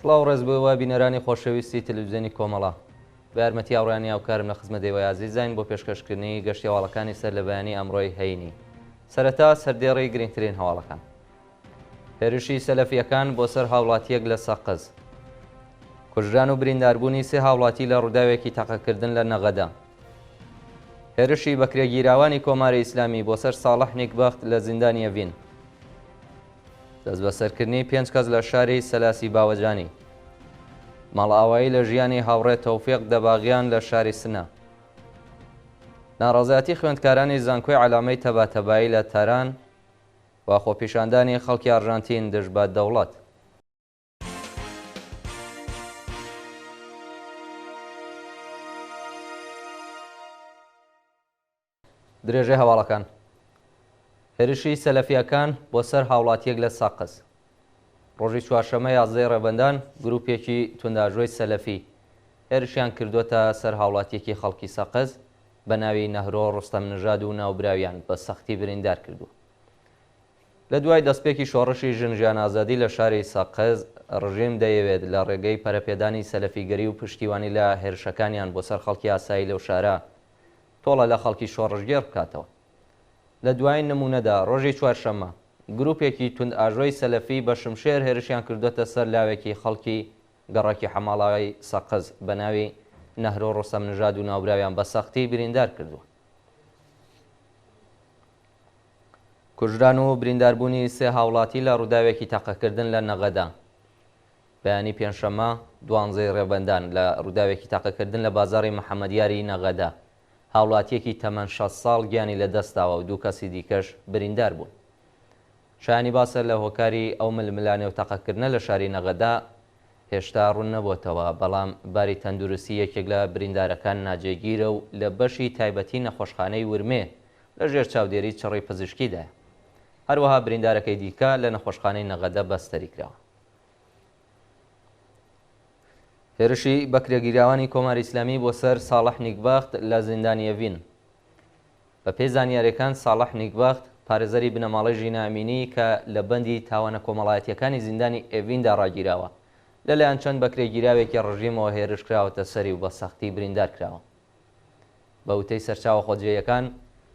سڵاو ڕێز بۆەوە بینەرانی خۆشەویستی تەلەڤیزیۆنی کۆمەڵە بە یارمەتی هاوڕانی هاوکارم لە خزمەت دەیوای عەزیزین بۆ پێشکەشکردنی گەشتی هەواڵەکانی سەر لە بەیانی ئەمڕۆی هەینی. سەرەتا سەردێڕی گرنگترین هەواڵەکان. هێرشی سەلەفیەکان بۆ سەر هاوڵاتیەک لە سەقز. کوژران و برینداربوونی سێ هاوڵاتی لە ڕووداوێکی تەقەکردن لە نەغەدا. هێرشی بەکرێگیراوانی کۆماری ئیسلامی بۆ سەر ساڵح نیکبەخت لە زیندانی ئەڤین. دەست بەسەرکردنی 5 کەس لە شاری سەلاسی باوەجانی. ماڵئاوایی لە ژیانی هاوڕێ تەوفیق دەباغیان لە شاری سنە. ناڕەزایەتی خوێندکارانی زانکۆی عەلامەی تەباتەبایی لە تەران و خۆپیشاندانی خەڵکی ئەرژانتین دژبە دەوڵەت. درێژەی هەواڵەکان. هێرشی سەلەفیەکان بۆ سەر هاوڵاتیەک لە سەقز. ڕۆژی چوارشەمە 11 ڕێبەندان گروپێکی تونداژۆی سەلەفی هێرشیان کردوتە سەر هاوڵاتیەکی خەڵکی سەقز بە ناوی نەهرۆ ڕستەم نژاد و ناوبراویان بە سەختی بریندار کردو. لە دوای دەستپێکی شۆڕشی ژنجیان ئازادی لە شاری سەقز ڕژیم دەیەوێت لە ڕێگەی پەرەپێدانی سەلەفیگەری و پشتیوانی لە هێرشەکانیان بۆ سەر خەڵکی ئاسایی لەو شارە تۆڵە لە خەڵکی شۆڕژگێر بکاتەوە. لە دوای نمونەدا ڕۆژی چوارشەمە گروپێکی توندئاژۆی سەلەفی بە شمشێر هێرشیان کردوتە سەر لاوێکی خەڵکی گەڕەکی حەماڵاوی سەقز بە ناوی نەهرۆ ڕستەم نژاد و ناوبراویان بە سەختی بریندار کردووە. کوژران و برینداربوونی سێ هاوڵاتی لە ڕووداوێکی تەقەکردن لە نەغەدا. بەیانی پێنجشەمە 12 ڕێبەندان لە ڕووداوێکی تەقەکردن لە بازاڕی محەممەدیاری نەغەدا. هاوڵاتیەکی تەمەن 6 ساڵ گیانی لە دەستاوە و 2 کەسی دیکەش بریندار بوون. شایانی باسە لە هۆکاری ئەو ململانێ و تەقەکردنە لە شاری نەغەدا هێشتا ڕوون نەبووتەوە، بەڵام باری تەندروستی یەکێک لە بریندارەکان ناجێگیرە و لە بەشی تایبەتی نەخۆشخانەی ورمێ لە ژێر چاودێری چڕی پزیشکیدایە. هەروەها بریندارەکەی دیکە لە نەخۆشخانەی نەغەدا بەستەری کراوە. هێرشی بەکرێگیراوانی کۆماری ئیسلامی بۆ سەر ساڵح نیکبەخت لە زیندانی ئەڤین. بە پێی زانیاریەکان ساڵح نیکبەخت پارێزەری بنەماڵەی ژینە ئەمینی کە لە بەندی تاوانە کۆمەڵایەتیەکانی زیندانی ئێڤیندا ڕاگیراوە لەلایەن چەند بەکرێگیراوێکی ڕژیمەوە هێرش کراوەتە سەری و بە سەختی بریندار کراوە. بە وتەی سەرچاوە خۆجێیەکان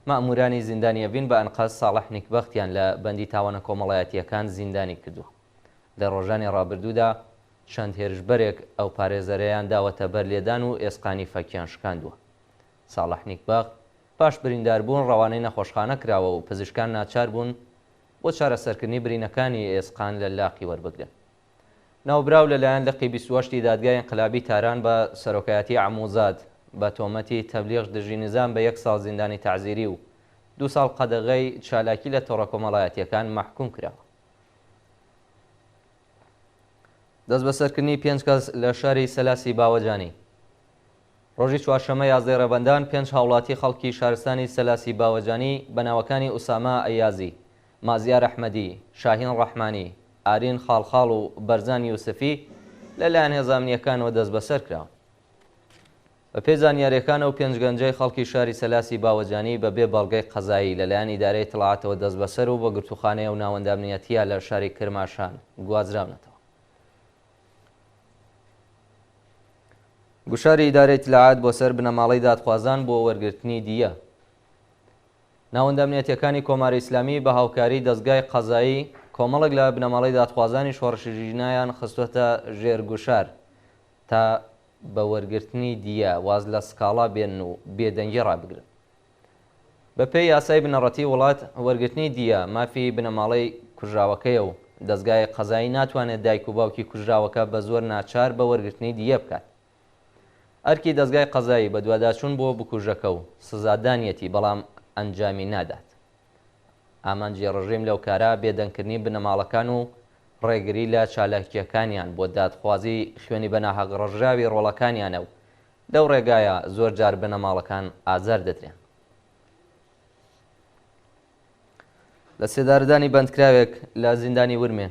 مەئمورانی زیندانی ئەڤین بە ئەنقەز ساڵح نیکبەختیان لە بەندی تاوانە کۆمەڵایەتیەکان زیندانی کردووە. لە ڕۆژانی ڕابردوودا چەند هێرشبەرێک ئەو پارێزەرەیان داوەتە بەر لێدان و ئێسقانی فەکیان شکاندووە. ساڵح نیکبەخت پاش برینداربوون ڕەوانەی نەخۆشخانە کراوە و پزیشکان ناچار بوون بۆ چارەسەرکردنی برینەکانی ئێسقان لە لاقی وەربگرن. ناوبراو لەلایەن لەقی 28 دادگای ئینقلابی تاران بە سەرۆکایەتی عەموزاد بە تۆمەتی تەبلیغ دژی نزام بە 1 ساڵ زیندانی تەعزیری و 2 ساڵ قەدەغەی چالاکی لە تۆڕە کۆمەڵایەتیەکان مەحکوم کراوە. دەست بەسەرکردنی 5 کەس لە شاری سەلاسی باوەجانی. ڕۆژی چوارشەمە 11 ڕێبەندان 5 هاوڵاتی خەڵکی شارستانی سەلاسی باوەجانی بە ناوەکانی ئوسامە ئەیازی، مازیار ئەحمەدی، شاهین ڕەحمانی، ئارین خاڵخاڵ و بەرزان یوسفی لەلایەن هێزانیەکانەوە دەست بەسەر کراون. بە پێی زانیاریەکان ئەو 5 گەنجەی خەڵکی شاری سەلاسی باوەجانی بەبێ بەڵگەی قەزایی لەلایەن ئیدارەی اطلاعاتەوە دەست بەسەر و بە گرتوخانەیە و ناوەندە ئەمنیەتیە لە شاری کرماشان گوازراونەتەوە. گوشاری ئیدارەی اطلاعات بۆ سەر بنەماڵەی دادخوازان بۆ وەرگرتنی دیە. ناوەندە ئەمنیەتیەکانی کۆماری ئیسلامی بە هاوکاری دەستگای قەزایی کۆمەڵێک لە بنەماڵەی دادخوازانی شۆڕشی ژینایان خستوەتە ژێر گوشار تا بە وەرگرتنی دیە واز لە سکاڵا بێن و بێدەنگی ڕابگرن. بە پێی یاسای بنەڕەتی وڵات وەرگرتنی دیە مافی بنەماڵەی کوژراوەکەیە و دەستگای قەزایی ناتوانێت دایک و باوکی کوژراوەکە بە زۆر ناچار بە وەرگرتنی دیە بکات. ئەرکی دەستگای قەزایی بە دوواداچوون بۆ بکوژەکە و سزادانیەتی بەڵام ئەنجامی نادات. ئامانجی ڕژیم لەو کارە بێدەنگکردنی بنەماڵەکان و ڕێگری لە چالاکیەکانیان بۆ دادخوازی خوێنی بە ناحەق ڕژاوی ڕۆڵەکانیانە و لەو ڕێگایە زۆر جار بنەماڵەکان ئازار دەدرێن. لە سێداردانی بەندکراوێک لە زیندانی ورمێ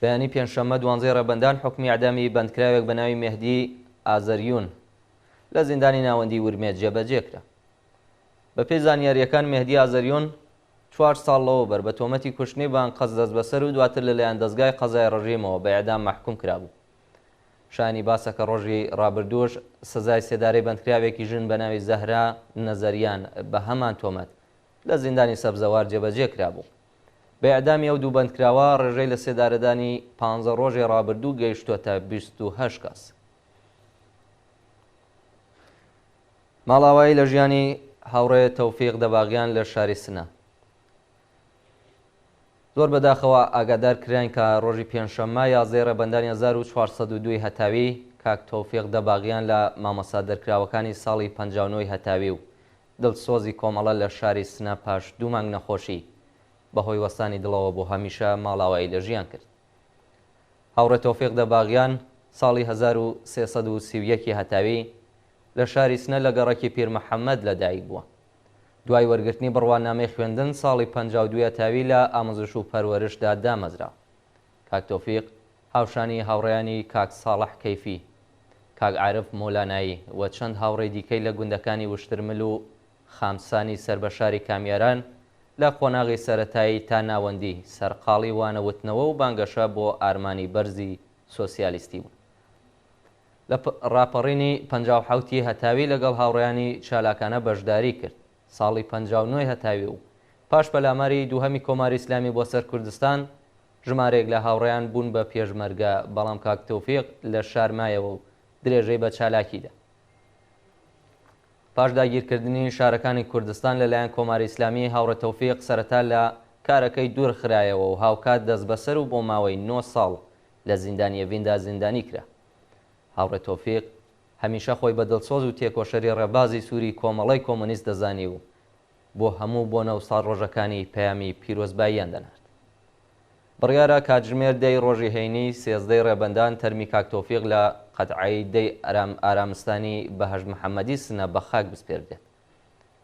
بەیانی پێنجشەمە 12 ڕێبەندان حکمی ئەعدامی بەندکراوێک بە ناوی مێهدی ئازەریون لە زیندانی ناوەندی ورمێ جێبەجێکرا. بە پێی زانیاریەکان مێهدی ئازەریون 4 ساڵ لەوەبەر بە تۆمەتی کوشتنی بانقەز دەست بەسەر و دواتر لەلایەن دەستگای قەزای ڕژیمەوە بە ئیعدام مەحکوم کرابوو. شانی باسە کە ڕۆژی ڕابردووش سزای سێدارەی بەندکراوێکی ژن بە ناوی زەهرا نەزەریان بە هەمان تۆمەت لە زیندانی سەبزەوار جێبەجێ کرابوو. بە ئەعدامی ئەو دوو بەندکراوە ڕێژەی لە سێدارەدانی 15 ڕۆژی ڕابردوو گەیشتووەتە 28 کەس. ماڵاوایی لە ژیانی هاوڕێ تەوفیق دەباغیان لە شاری سنە. زۆر بەداخەوە ئاگادار کرایان کە ڕۆژی پێنجشەممە 11 ڕێبەندانی 1402 هەتاوی کاک تەوفیق دەباغیان لە مامەسا دەرکراوەکانی ساڵی 59 هەتاوی و دڵسۆزی کۆمەڵە لە شاری سنە پاش 2 مانگ نەخۆشی بەهۆی وەستانی دڵەوە بۆ هەمیشە ماڵاوایی لە ژیان کرد. هاوڕێ تەوفیق دەباغیان ساڵی 1331 هەتاوی لە شاری سنە لە گەڕەکی پیر محەممەد لەدایک بووە. دوای وەرگرتنی بڕوانامەی خوێندن ساڵی 52 تاوی لە ئامۆزش و پەروەرشدا دامەزرا. کاک تەوفیق هاوشانی هاوڕێیانی کاک ساڵح کەیفی، کاک عارف مۆلانایی و چەند هاوڕێی دیکەی لە گوندەکانی وشترمل و خامسانی سربەشاری کامیاران لە قۆناغی سەرەتایی تا ناوەندی سەرقاڵی وانەوتنەوە و بانگەشە بۆ ئارمانی بەرزی سۆسیالیستی بوون. لە ڕاپەڕینی 57 هەتاوی لەگەڵ هاوڕێیانی چالاکانە بەشداری کرد. ساڵی 59 هەتاوی و پاش پەلاماری دووهەمی کۆماری ئیسلامی بۆ سەر کوردستان ژمارێک لە هاوڕێیان بوون بە پێشمەرگە، بەڵام کاک تەوفیق لە شارمایەوە و درێژەی بە چالاکیدا. پاش داگیرکردنی شارەکانی کوردستان لەلایەن کۆماری ئیسلامی هاوڕێ تەوفیق سەرەتا لە کارەکەی دوور خرایەوە و هاوکات دەست بەسەر و بۆ ماوەی 9 ساڵ لە زیندانی ئەڤیندا زیندانی کرا. هاوڕێ تەوفیق هەمیشە خۆی بە دڵسۆز و تێکۆشەری ڕێبازی سووری کۆمەڵی کۆمۆنیست دەزانی و بۆ هەموو بۆ 9 ساڵ ڕۆژەکانی پەیامی پیرۆزباییان دەنارد. بڕیارە کاتژمێر دەی ڕۆژی هەینی 13 ڕێبەندان تەرمی کاک تەوفیق لە قەتعەی دەی ئارامستانی بەهەژ محەممەدی سنە بە خاک بسپێردێت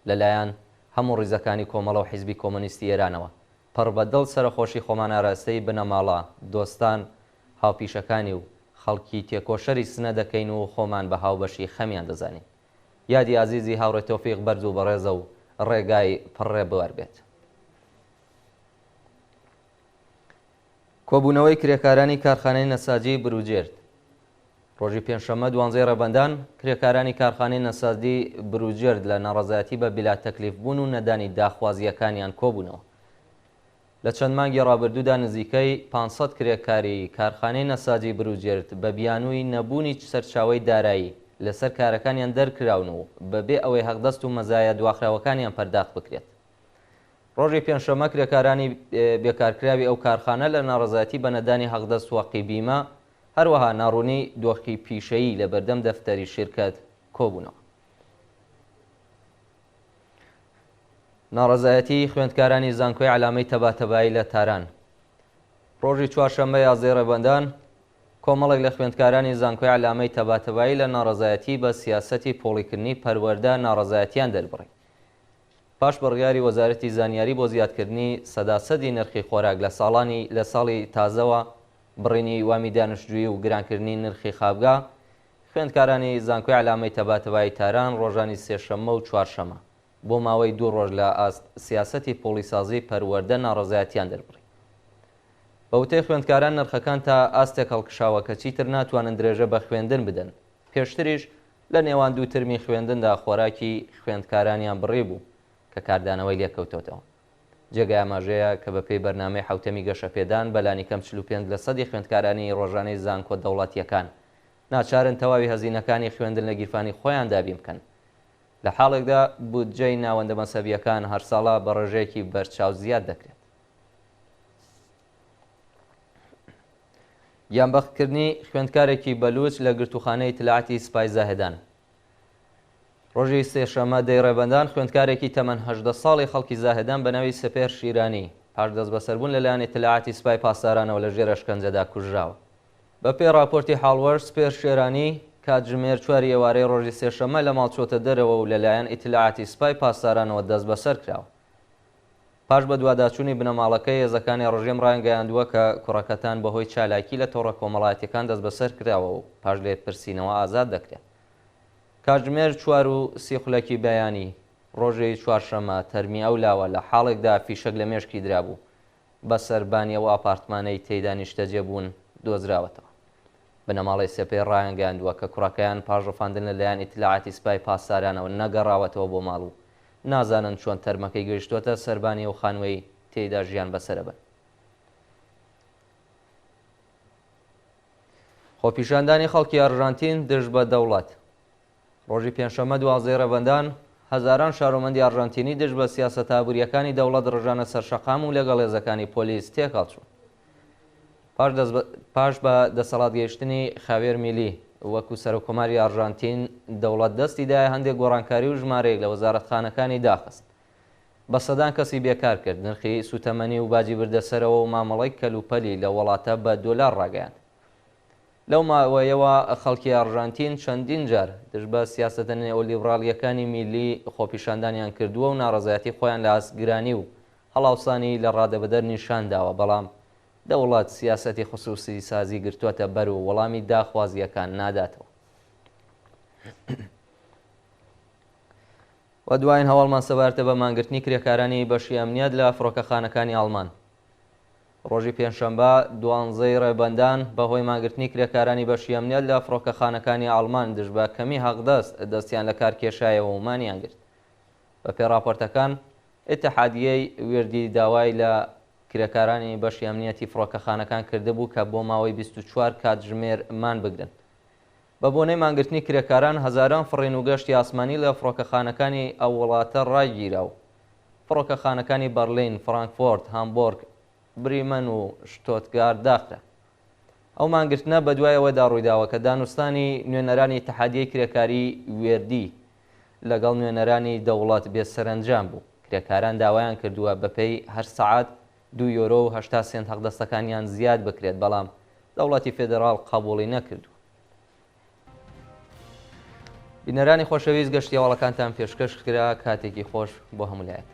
لەلایەن هەموو ڕیزەکانی کۆمەڵە و حیزبی کۆمۆنیستی ئێرانەوە. پڕ بەدڵ سەرخۆشی خۆمان ئاراستەی بنەماڵە دۆستان هاوپیشەکانی و خەڵکی تێکۆشەری سنە دەکەین و خۆمان بە هاوبەشی خەمیان دەزانین. یادی عزیزی هاوڕێ تەوفیق بەرز و بەڕێزە و ڕێگای پڕێ بوار بێت. کۆبوونەوەی کرێکارانی کارخانەی نەساجی بروجێرد. ڕۆژی پێنجشەممە 12 ڕێبەندان کرێکارانی کارخانەی نەسازی بروجێرد لە ناڕەزایەتی بە بیلا تەکلیف بوون و نەدانی داخوازیەکانیان کۆبوونەوە. لە چەند مانگی ڕابردوودا نزیکەی 500 کرێکاری کارخانەی نەساجی بروجێرد بە بیانووی نەبوونی سەرچاوی دارایی لەسەر کارەکانیان دەرکراون و بەبێ ئەوەی هەقدەست و مەزایە دواخراوەکانیان پەرداخت بکرێت. ڕۆژی پێنجشەممە کرێکارانی بێکارکراوی ئەو کارخانە لە ناڕەزایەتی بە نەدانی هەقدەست وەقی بیمە هەروەها ناڕوونی دۆخی پیشەیی لە بەردەم دەفتەری شرکەت کۆبوونەوە. ناڕەزایەتی خوێندکارانی زانکۆی علامەی تەباتەبایی لە تاران. ڕۆژی چوارشەممە 11 ڕێبەندان کۆمەڵێک لە خوێندکارانی زانکۆی علامەی تەباتەبایی لە ناڕەزایەتی بە سیاسەتی پۆڵیکردنی پەروەردە ناڕەزایەتیان دەربڕی. پاش بڕیاری وەزارەتی زانیاری بۆ زیادکردنی سەداسەدی نرخی خۆراک لە ساڵی تازەوە بڕینی وامی دانیشتجویی و گرانکردنی نرخی خابگا، خوێندکارانی زانکۆی علامەی تەباتەبایی تاران ڕۆژانی سێشەممە و چوارشەمە بۆ ماوەی 2 ڕۆژ لە سیاسەتی پۆلیسازی پەروەردە ناڕەزایەتیان دەربڕی. بەوتەی خوێندکاران نرخەکان تا ئاستێک هەڵکشاوە کە چیتر ناتوانن درێژە بە خوێندن بدەن. پێشتریش لە نێوان دوو ترمی خوێندندا خۆراکی خوێندکارانیان بڕی بوو کە کاردانەوەی لێکەوتەوە. جێگای ئاماژەیە کە بەپێی بەرنامەی حوتەمی گەشەپێدان بەلانی کەم 45% خوێندکارانی ڕۆژانەی زانکۆ دەوڵەتیەکان ناچارن تەواوی هەزینەکانی خوێندن لە گیرفانی خۆیان دابین بکەن. لە حاڵێکدا بودجەی ناوەندە مەسەبیەکان هەر ساڵە بە ڕێژەیەکی بەرچاو زیاد دەکرێت. یانبەختکردنی خوێندکارێکی بەلوچ لە گرتوخانەی اطلاعاتی سوپای زاهدان. ڕۆژی سێشەممە 10 ڕێبەندان خوێندکارێکی تەمەن 18 ساڵی خەڵکی زاهدان بە ناوی سپێر شیرانی پاش دەست بەسەربوون لەلایەن اطلاعاتی سوپای پاسدارانەوە لە ژێر شکنجەدا کوژراوە. بەپێی راپۆرتی هاڵوەرد سپێر شێرانی کاتژمێر 4 ئێوارەی ڕۆژی سێشەممە لە ماڵچۆتە دەرەوە و لەلایەن اطلاعاتی سوپای پاسدارانەوە دەست بەسەر کراوە. پاش بە دوواداچوونی بنەماڵەکەی هێزەکانی ڕژێم ڕایانگەیاندووە کە کوڕەکەتان بەهۆی چالاکی لە تۆڕە کۆمەڵایەتیەکان دەست بەسەر کراوە و پاش لێپرسینەوە ئازاد دەکرێت. کاتژمێر 4:30 بەیانی ڕۆژی چوارشەممە تەرمی ئەو لاوە لە حاڵێکدا فیشەک لە مێشکی درابوو بە سەربانیەوە ئاپارتمانەی تێیدا نیشتەجێ بوون دۆزراوەتەوە. بنەماڵی سێپێ ڕایانگەاندووە کە کوڕەکەیان پاش ڕفاندن لەلایەن ئیتلاعاتی سپای پاسدارانەوە نەگەڕاوەتەوە بۆ ماڵ و نازانن چۆن تەرمەکەی گەیشتوتە سەربانی و خانوەی تێیدا ژیان بەسەرە بن. خۆپیشاندانی خەڵکی ئەرژانتین دژ بە دەوڵەت. ڕۆژی پێنجشەممە 12 ڕەبەندان هەزاران شارۆمەندی ئەرژانتینی دژ بە سیاسەتە ئابوووریەکانی دەوڵەت ڕژانە سەرشەقام و لەگەڵ هێزەکانی پۆلیس تێکەڵچوون. پاش بە دەسەڵات گەیشتنی خاوێر میلی وەکو سەرۆکۆماری ئەرژانتین دەوڵەت دەستیدایە هەندێک گۆڕانکاری و ژمارەیەک لە وەزارەتخانەکانی داخست. بە سەدان کەسی بێکار کرد، نرخی سوتەمەنی و باجی بردەسەرەوە و مامەڵەی کەلوپەلی لە وڵاتە بە دۆلار ڕاگەیاند. لەو ماوەیەوە خەڵکی ئەرژانتین چەندین جار دژ بە سیاسەتە نێئۆلیبراڵیەکانی میلی خۆپیشاندانیان کردووە و ناڕەزایەتی خۆیان لە ئاسگرانی و هەڵاوسانی لە ڕادەبەدەر نیشان داوە، بەڵام دەوڵەت سیاسەتی خصوصی سازی گرتووەتە بەر و وەڵامی داخوازیەکان ناداتەوە. و دوایین هەواڵمان سەبارەتە بە مانگرتنی کرێکارانی بەشی ئەمنیەت لە فڕۆکەخانەکانی ئاڵمان. ڕۆژی پێنجشەممە 12 ڕێبەندان بەهۆی ماگرتنی کرێکارانی بەشی ئەمنیەت لە فڕۆکەخانەکانی ئاڵمان دژ بە کەمی حەقدەست دەستیان لە کارکێشایەوە و مانیان گرت. بە پێی راپۆرتەکان ئیتیحادیەی وێردی داوای لە کرێکارانی بەشی ئەمنیەتی فڕۆکەخانەکان کردبوو کە بۆ ماوەی 24 کاتژمێر مان بگرن. بە بۆنەی مانگرتنی کرێکاران هەزاران فڕین و گەشتی ئاسمانی لە فڕۆکەخانەکانی ئەو وڵاتە ڕایگیرا و فڕۆکەخانەکانی بەرلین، فڕانکفۆرت، هامبۆرگ، بریمەن و شتۆتگارت داخرا. ئەو مانگرتنە بە دوایەوەدا ڕوویداوە کە دانوستانی نوێنەرانی ئیتیحادیەی کرێکاری وێردی لەگەڵ نوێنەرانی دەوڵەت بێسەرنجام بوو. کرێکاران داوایان کردووە بەپێی هەر سەعات 2 یۆرۆ و 80 سێنت حەقدەستەکانیان زیاد بکرێت، بەڵام دەوڵەتی فێدراڵ قبوڵی نەکردو. بینەرانی خۆشەویست گەشتی هەواڵەکانتان پێشکەش کرا، کاتێکی خۆش بۆ هەموو لایەک.